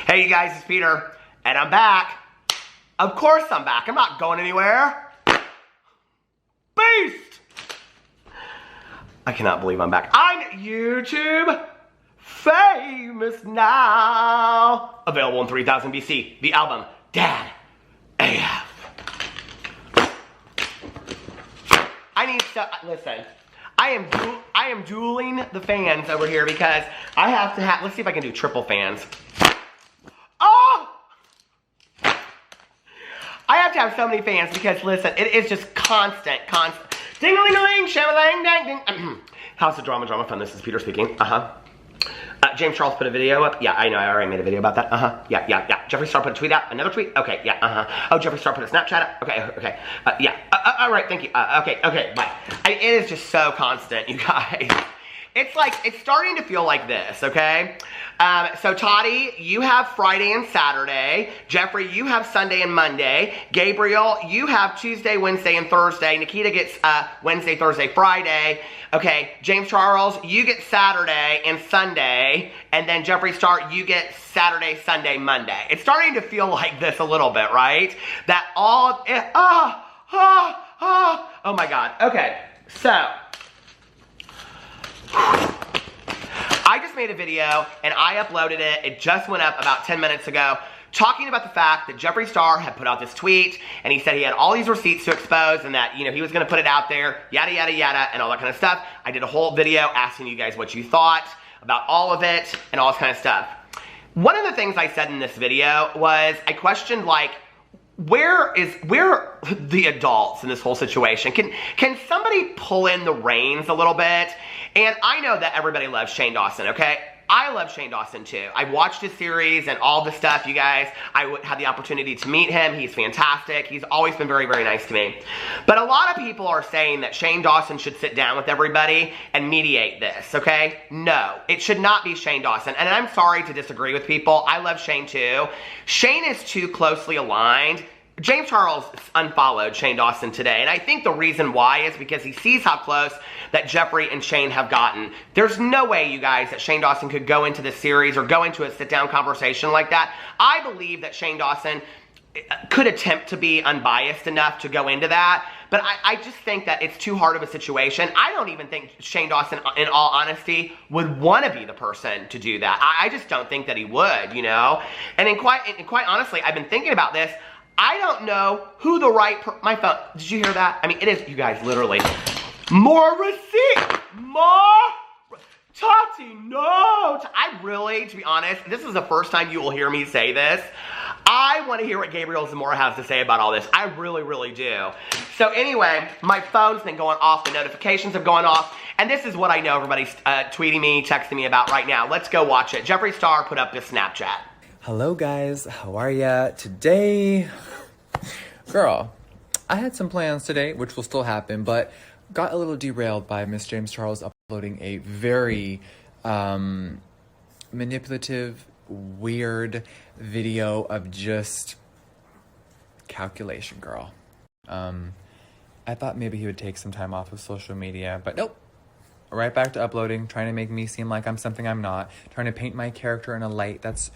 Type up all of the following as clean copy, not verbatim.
Hey you guys, it's Peter, and I'm back. Of course I'm back. I'm not going anywhere. Beast! I cannot believe I'm back. I'm YouTube famous now. Available in 3000 BC. The album, Dad AF. I need to, listen. I am dueling the fans over here because I have to have, let's see if I can do triple fans. Oh! I have to have so many fans because, listen, it is just constant. Ding-a-ling-a-ling, sham-a-lang, dang-ding. House of Drama Fun, this is Peter speaking. James Charles put a video up. Yeah, I know, I already made a video about that. Yeah. Jeffree Star put a tweet out. Another tweet? Okay, yeah, Oh, Jeffree Star put a Snapchat up. Okay. Yeah. All right, thank you. Okay, bye. It is just so constant, you guys. It's like, it's starting to feel like this, okay? So Tati, you have Friday and Saturday. Jeffree, you have Sunday and Monday. Gabriel, you have Tuesday, Wednesday, and Thursday. Nikita gets Wednesday, Thursday, Friday. Okay, James Charles, you get Saturday and Sunday. And then Jeffree Star, you get Saturday, Sunday, Monday. It's starting to feel like this a little bit, right? That all, oh my God. Okay, so. I just made a video and I uploaded it. It just went up about 10 minutes ago, talking about the fact that Jeffree Star had put out this tweet and he said he had all these receipts to expose and that, you know, he was going to put it out there, yada, yada, yada, and all that kind of stuff. I did a whole video asking you guys what you thought about all of it and all this kind of stuff. One of the things I said in this video was I questioned, like, where are the adults in this whole situation? Can somebody pull in the reins a little bit? And I know that everybody loves Shane Dawson, okay? I love Shane Dawson too. I watched his series and all the stuff, you guys. I had the opportunity to meet him. He's fantastic. He's always been very, very nice to me. But a lot of people are saying that Shane Dawson should sit down with everybody and mediate this, okay? No, it should not be Shane Dawson. And I'm sorry to disagree with people. I love Shane too. Shane is too closely aligned. James Charles unfollowed Shane Dawson today, and I think the reason why is because he sees how close that Jeffree and Shane have gotten. There's no way, you guys, that Shane Dawson could go into this series or go into a sit-down conversation like that. I believe that Shane Dawson could attempt to be unbiased enough to go into that, but I just think that it's too hard of a situation. I don't even think Shane Dawson, in all honesty, would want to be the person to do that. I just don't think that he would, you know? And quite honestly, I've been thinking about this. I don't know who the right, my phone, did you hear that? I mean, it is, you guys, literally. More receipt, Tati, no. I really, to be honest, this is the first time you will hear me say this. I want to hear what Gabriel Zamora has to say about all this. I really, really do. So anyway, my phone's been going off, the notifications have gone off, and this is what I know everybody's tweeting me, texting me about right now. Let's go watch it. Jeffree Star put up this Snapchat. Hello guys, how are ya? Today, girl, I had some plans today, which will still happen, but got a little derailed by Miss James Charles uploading a very manipulative, weird video of just calculation, girl. I thought maybe he would take some time off of social media, but nope. Right back to uploading, trying to make me seem like I'm something I'm not, trying to paint my character in a light that's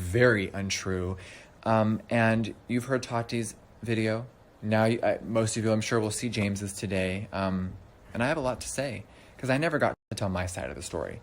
very untrue. And you've heard Tati's video. Now, most of you, I'm sure, will see James's today. And I have a lot to say because I never got to tell my side of the story.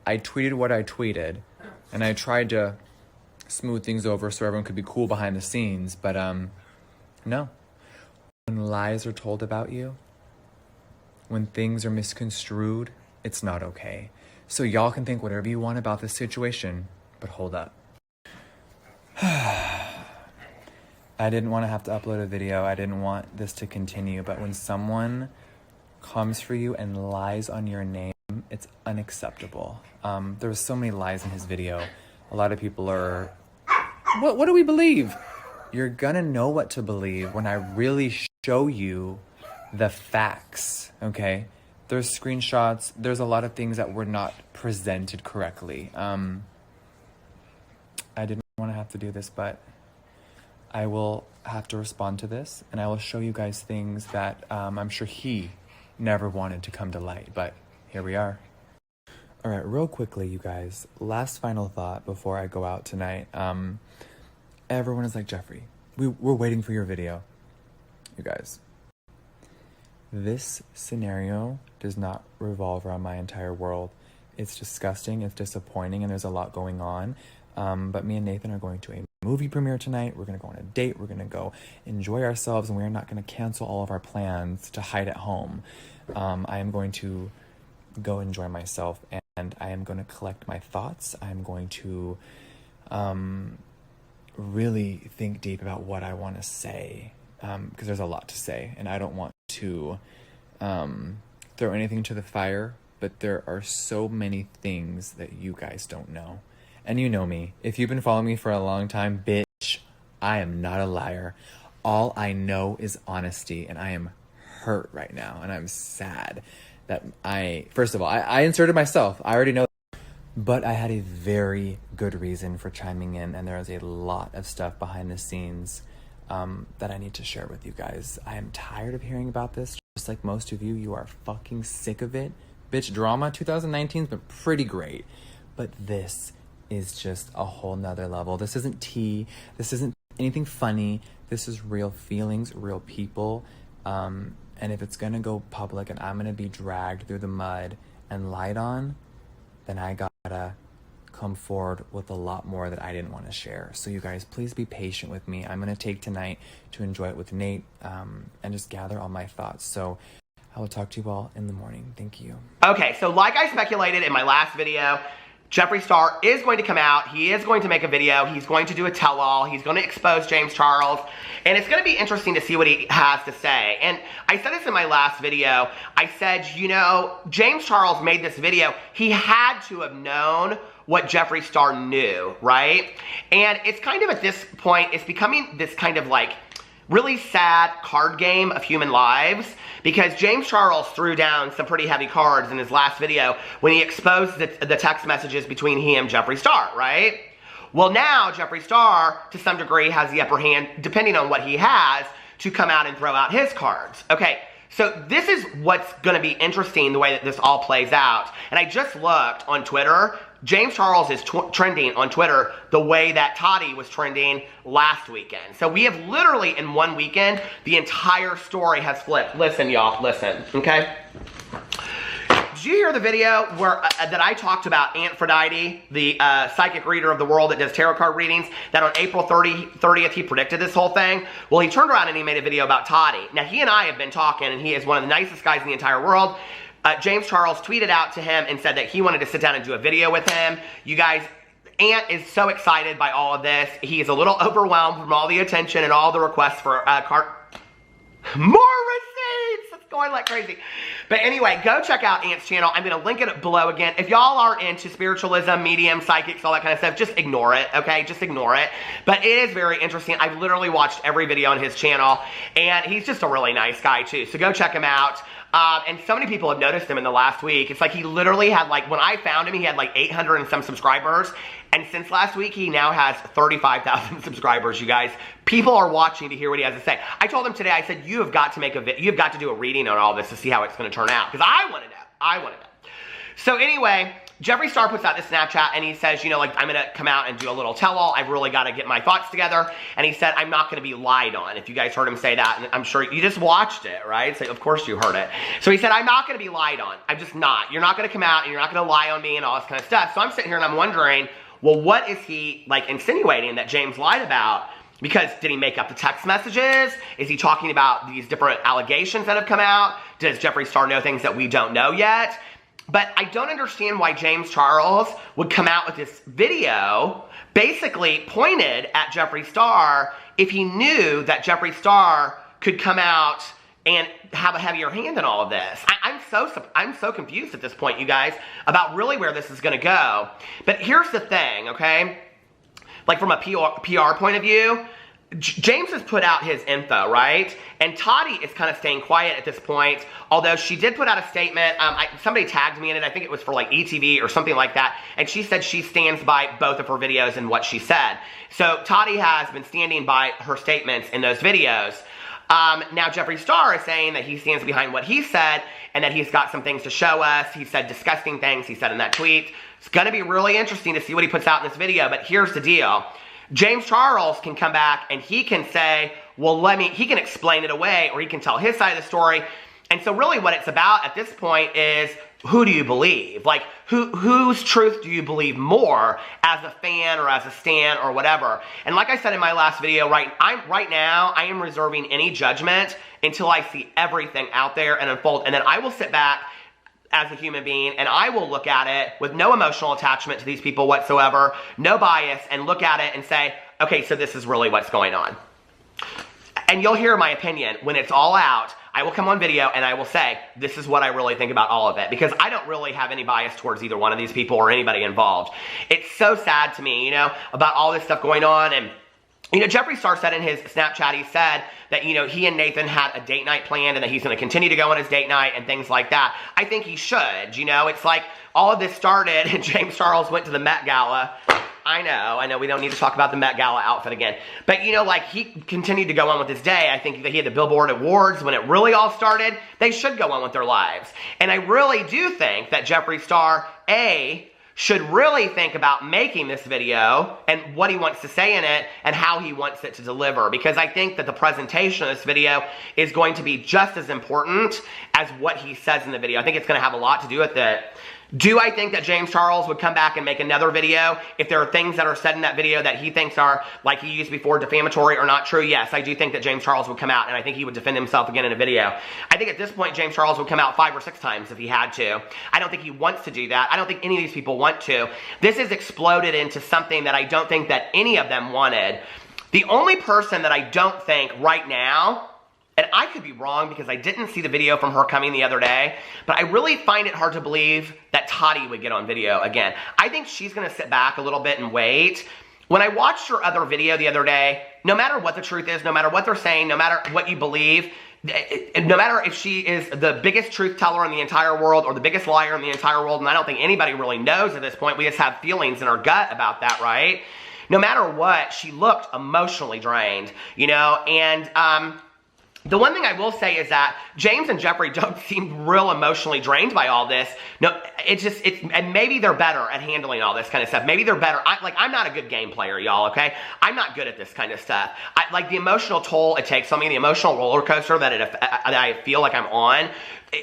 I tweeted what I tweeted, and I tried to smooth things over so everyone could be cool behind the scenes. But no. When lies are told about you, when things are misconstrued, it's not okay. So y'all can think whatever you want about this situation, but hold up. I didn't want to have to upload a video. I didn't want this to continue. But when someone comes for you and lies on your name, it's unacceptable. There was so many lies in his video. A lot of people are, what do we believe? You're gonna know what to believe when I really show you the facts, okay? There's screenshots. There's a lot of things that were not presented correctly. I didn't want to have to do this, but I will have to respond to this, and I will show you guys things that I'm sure he never wanted to come to light, but here we are. All right, real quickly, you guys. Last final thought before I go out tonight. Everyone is like, Jeffree, we're waiting for your video. You guys, this scenario does not revolve around my entire world. It's disgusting, it's disappointing, and there's a lot going on. But me and Nathan are going to a movie premiere tonight. We're going to go on a date. We're going to go enjoy ourselves, and we're not going to cancel all of our plans to hide at home. I am going to go enjoy myself, and I am going to collect my thoughts. I'm going to really think deep about what I want to say, because there's a lot to say, and I don't want to throw anything to the fire, but there are so many things that you guys don't know. And you know me. If you've been following me for a long time, bitch, I am not a liar. All I know is honesty, and I am hurt right now, and I'm sad that first of all, I inserted myself. I already know. But I had a very good reason for chiming in, and there is a lot of stuff behind the scenes that I need to share with you guys. I am tired of hearing about this. Just like most of you, you are fucking sick of it. Bitch, drama 2019's been pretty great. But this is just a whole nother level. This isn't tea. This isn't anything funny. This is real feelings, real people. And if it's gonna go public and I'm gonna be dragged through the mud and lied on, then I gotta come forward with a lot more that I didn't want to share. So you guys, please be patient with me. I'm gonna take tonight to enjoy it with Nate and just gather all my thoughts. So I will talk to you all in the morning. Thank you. Okay, so like I speculated in my last video, Jeffree Star is going to come out. He is going to make a video. He's going to do a tell-all. He's going to expose James Charles. And it's going to be interesting to see what he has to say. And I said this in my last video. I said, you know, James Charles made this video. He had to have known what Jeffree Star knew, right? And it's kind of at this point, it's becoming this kind of like really sad card game of human lives, because James Charles threw down some pretty heavy cards in his last video when he exposed the text messages between he and Jeffree Star, right? Well, now Jeffree Star, to some degree, has the upper hand, depending on what he has, to come out and throw out his cards. Okay, so this is what's going to be interesting, the way that this all plays out. And I just looked on Twitter. James Charles is trending on Twitter the way that Tati was trending last weekend. So we have literally, in one weekend, the entire story has flipped. Listen, y'all, listen, okay? Did you hear the video where that I talked about Aphrodite, the psychic reader of the world that does tarot card readings, that on April 30th he predicted this whole thing? Well, he turned around and he made a video about Tati. Now, he and I have been talking, and he is one of the nicest guys in the entire world. James Charles tweeted out to him and said that he wanted to sit down and do a video with him. You guys, Ant is so excited by all of this. He is a little overwhelmed from all the attention and all the requests for more receipts. It's going like crazy. But anyway, go check out Ant's channel. I'm going to link it below again. If y'all are into spiritualism, medium, psychics, all that kind of stuff, just ignore it, okay? Just ignore it. But it is very interesting. I've literally watched every video on his channel, and he's just a really nice guy, too. So go check him out. And so many people have noticed him in the last week. It's like he literally had, like, when I found him, he had like 800 and some subscribers. And since last week, he now has 35,000 subscribers, you guys. People are watching to hear what he has to say. I told him today, I said, you have got to make a you've got to do a reading on all this to see how it's going to turn out. Because I want to know. I want to know. So anyway, Jeffree Star puts out this Snapchat and he says, you know, like, I'm going to come out and do a little tell-all. I've really got to get my thoughts together. And he said, I'm not going to be lied on. If you guys heard him say that, and I'm sure you just watched it, right? So of course you heard it. So he said, I'm not going to be lied on. I'm just not. You're not going to come out and you're not going to lie on me and all this kind of stuff. So I'm sitting here and I'm wondering, well, what is he, like, insinuating that James lied about? Because did he make up the text messages? Is he talking about these different allegations that have come out? Does Jeffree Star know things that we don't know yet? But I don't understand why James Charles would come out with this video basically pointed at Jeffree Star if he knew that Jeffree Star could come out and have a heavier hand in all of this. I'm so confused at this point, you guys, about really where this is going to go. But here's the thing, okay? Like, from a PR point of view, James has put out his info, right? And Tati is kind of staying quiet at this point, although she did put out a statement. Somebody tagged me in it. I think it was for, like, ETV or something like that. And she said she stands by both of her videos and what she said. So Tati has been standing by her statements in those videos. Now Jeffree Star is saying that he stands behind what he said and that he's got some things to show us. He said disgusting things he said in that tweet. It's going to be really interesting to see what he puts out in this video, but here's the deal. James Charles can come back and he can say, well, he can explain it away, or he can tell his side of the story. And so really what it's about at this point is, who do you believe? Like, whose truth do you believe more as a fan or as a stan or whatever? And like I said in my last video, right now, I am reserving any judgment until I see everything out there and unfold. And then I will sit back as a human being and I will look at it with no emotional attachment to these people whatsoever, no bias, and look at it and say, okay, so this is really what's going on. And you'll hear my opinion when it's all out. I will come on video and I will say, this is what I really think about all of it. Because I don't really have any bias towards either one of these people or anybody involved. It's so sad to me, about all this stuff going on. And, Jeffree Star said in his Snapchat, he said that, he and Nathan had a date night planned and that he's going to continue to go on his date night and things like that. I think he should, It's like all of this started and James Charles went to the Met Gala. I know, we don't need to talk about the Met Gala outfit again. But, he continued to go on with his day. I think that he had the Billboard Awards when it really all started. They should go on with their lives. And I really do think that Jeffree Star, should really think about making this video and what he wants to say in it and how he wants it to deliver. Because I think that the presentation of this video is going to be just as important as what he says in the video. I think it's going to have a lot to do with it. Do I think that James Charles would come back and make another video if there are things that are said in that video that he thinks are, like he used before, defamatory or not true? Yes, I do think that James Charles would come out and I think he would defend himself again in a video. I think at this point James Charles would come out 5 or 6 times if he had to. I don't think he wants to do that. I don't think any of these people want to. This has exploded into something that I don't think that any of them wanted. The only person that I don't think right now, and I could be wrong because I didn't see the video from her coming the other day, but I really find it hard to believe that Tati would get on video again. I think she's going to sit back a little bit and wait. When I watched her other video the other day, no matter what the truth is, no matter what they're saying, no matter what you believe, no matter if she is the biggest truth teller in the entire world or the biggest liar in the entire world, and I don't think anybody really knows at this point, we just have feelings in our gut about that, right? No matter what, she looked emotionally drained, and the one thing I will say is that James and Jeffree don't seem real emotionally drained by all this. No, and maybe they're better at handling all this kind of stuff. Maybe they're better. I'm not a good game player, y'all, okay? I'm not good at this kind of stuff. The emotional toll it takes on me, the emotional roller coaster that I feel like I'm on,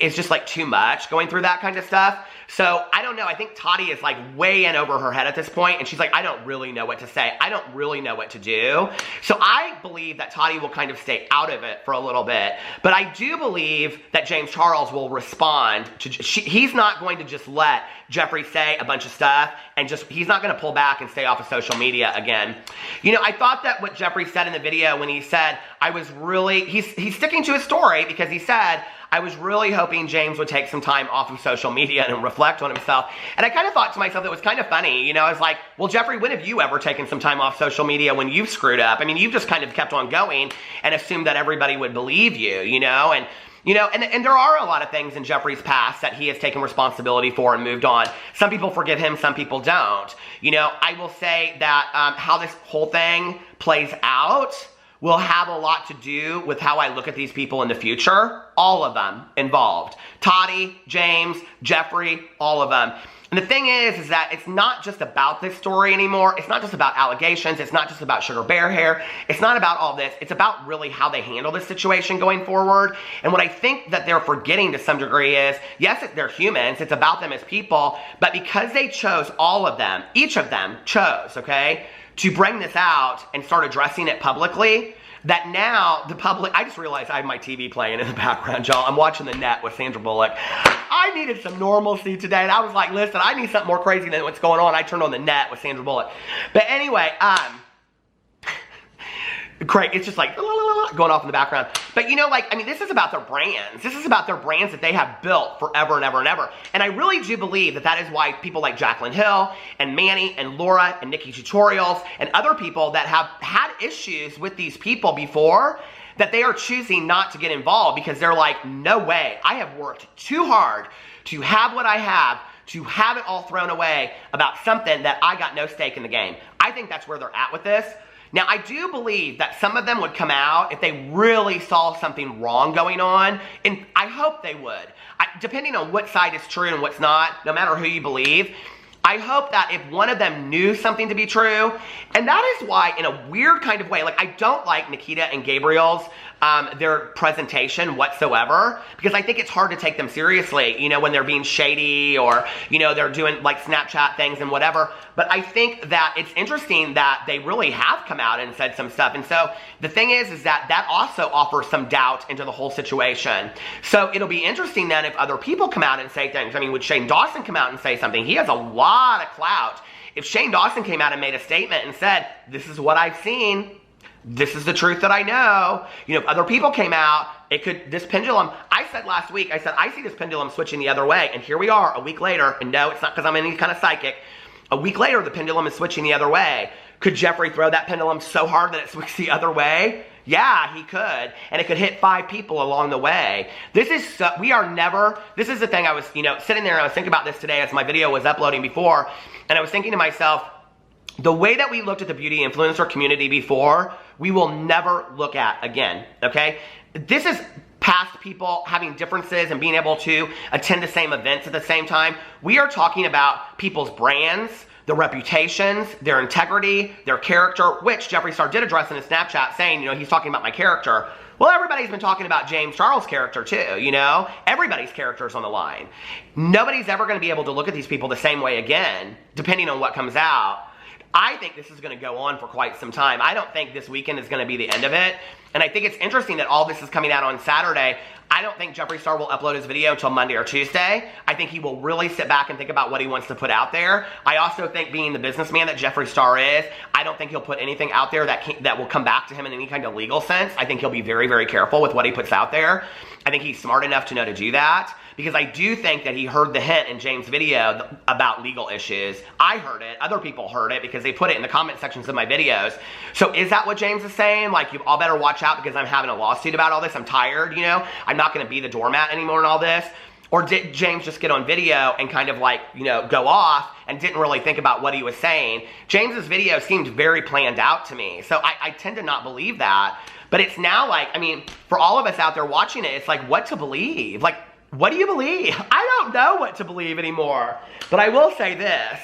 is just too much going through that kind of stuff. So, I don't know. I think Tati is way in over her head at this point, and she's like, I don't really know what to say. I don't really know what to do. So, I believe that Tati will kind of stay out of it for a little bit. But I do believe that James Charles will respond to, he's not going to just let Jeffree say a bunch of stuff and he's not going to pull back and stay off of social media again. I thought that what Jeffree said in the video when he said, he's sticking to his story because he said, I was really hoping James would take some time off of social media and reflect on himself. And I kind of thought to myself, it was kind of funny. I was like, well, Jeffree, when have you ever taken some time off social media when you've screwed up? I mean, you've just kind of kept on going and assumed that everybody would believe you, and there are a lot of things in Jeffree's past that he has taken responsibility for and moved on. Some people forgive him, some people don't. I will say that how this whole thing plays out will have a lot to do with how I look at these people in the future. All of them involved. Tati, James, Jeffree, all of them. And the thing is that it's not just about this story anymore. It's not just about allegations. It's not just about Sugar Bear Hair. It's not about all this. It's about really how they handle this situation going forward. And what I think that they're forgetting to some degree is, yes, they're humans. It's about them as people. But because they chose, all of them, each of them chose, okay, to bring this out and start addressing it publicly, that now the public, I just realized I have my TV playing in the background, y'all. I'm watching The Net with Sandra Bullock. I needed some normalcy today, and I was like, listen, I need something more crazy than what's going on. I turned on The Net with Sandra Bullock. But anyway, great, it's just going off in the background. But this is about their brands. This is about their brands that they have built forever and ever and ever. And I really do believe that is why people like Jaclyn Hill and Manny and Laura and Nikki Tutorials and other people that have had issues with these people before, that they are choosing not to get involved because they're like, no way, I have worked too hard to have what I have, to have it all thrown away about something that I got no stake in the game. I think that's where they're at with this. Now, I do believe that some of them would come out if they really saw something wrong going on, and I hope they would. Depending on what side is true and what's not, no matter who you believe, I hope that if one of them knew something to be true, and that is why, in a weird kind of way, like I don't like Nikita and Gabriel's, their presentation whatsoever, because I think it's hard to take them seriously, you know, when they're being shady or, you know, they're doing like Snapchat things and whatever. But I think that it's interesting that they really have come out and said some stuff. And so the thing is that also offers some doubt into the whole situation. So it'll be interesting then if other people come out and say things. I mean, would Shane Dawson come out and say something? He has a lot of clout. If Shane Dawson came out and made a statement and said, this is what I've seen, this is the truth that I know. You know, if other people came out, this pendulum, I said last week, I see this pendulum switching the other way. And here we are a week later. And no, it's not because I'm any kind of psychic. A week later, the pendulum is switching the other way. Could Jeffree throw that pendulum so hard that it swings the other way? Yeah, he could. And it could hit 5 people along the way. This is the thing I was, you know, sitting there and I was thinking about this today as my video was uploading before. And I was thinking to myself, the way that we looked at the beauty influencer community before, we will never look at again, okay? This is past people having differences and being able to attend the same events at the same time. We are talking about people's brands, their reputations, their integrity, their character, which Jeffree Star did address in his Snapchat saying, you know, he's talking about my character. Well, everybody's been talking about James Charles' character too, you know? Everybody's character is on the line. Nobody's ever going to be able to look at these people the same way again, depending on what comes out. I think this is going to go on for quite some time. I don't think this weekend is going to be the end of it. And I think it's interesting that all this is coming out on Saturday. I don't think Jeffree Star will upload his video until Monday or Tuesday. I think he will really sit back and think about what he wants to put out there. I also think, being the businessman that Jeffree Star is, I don't think he'll put anything out there that will come back to him in any kind of legal sense. I think he'll be very, very careful with what he puts out there. I think he's smart enough to know to do that, because I do think that he heard the hint in James' video about legal issues. I heard it. Other people heard it because they put it in the comment sections of my videos. So is that what James is saying? Like, you all better watch out because I'm having a lawsuit about all this. I'm tired, you know? I'm not going to be the doormat anymore in all this. Or did James just get on video and kind of like, you know, go off and didn't really think about what he was saying? James's video seemed very planned out to me. So I tend to not believe that. But it's now like, I mean, for all of us out there watching it, it's like, what to believe? Like, what do you believe? I don't know what to believe anymore. But I will say this.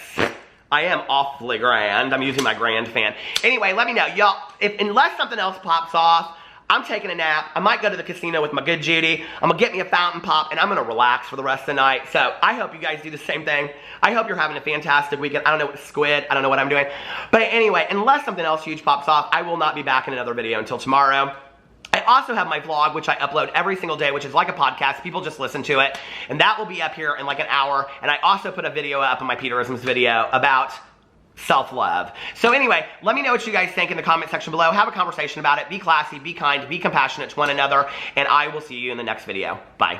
I am awfully grand. I'm using my grand fan. Anyway, let me know. Y'all, unless something else pops off, I'm taking a nap. I might go to the casino with my good Judy. I'm going to get me a fountain pop, and I'm going to relax for the rest of the night. So I hope you guys do the same thing. I hope you're having a fantastic weekend. I don't know what squid. I don't know what I'm doing. But anyway, unless something else huge pops off, I will not be back in another video until tomorrow. I also have my vlog, which I upload every single day, which is like a podcast. People just listen to it. And that will be up here in like an hour. And I also put a video up in my Peterisms video about self-love. So anyway, let me know what you guys think in the comment section below. Have a conversation about it. Be classy, be kind, be compassionate to one another. And I will see you in the next video. Bye.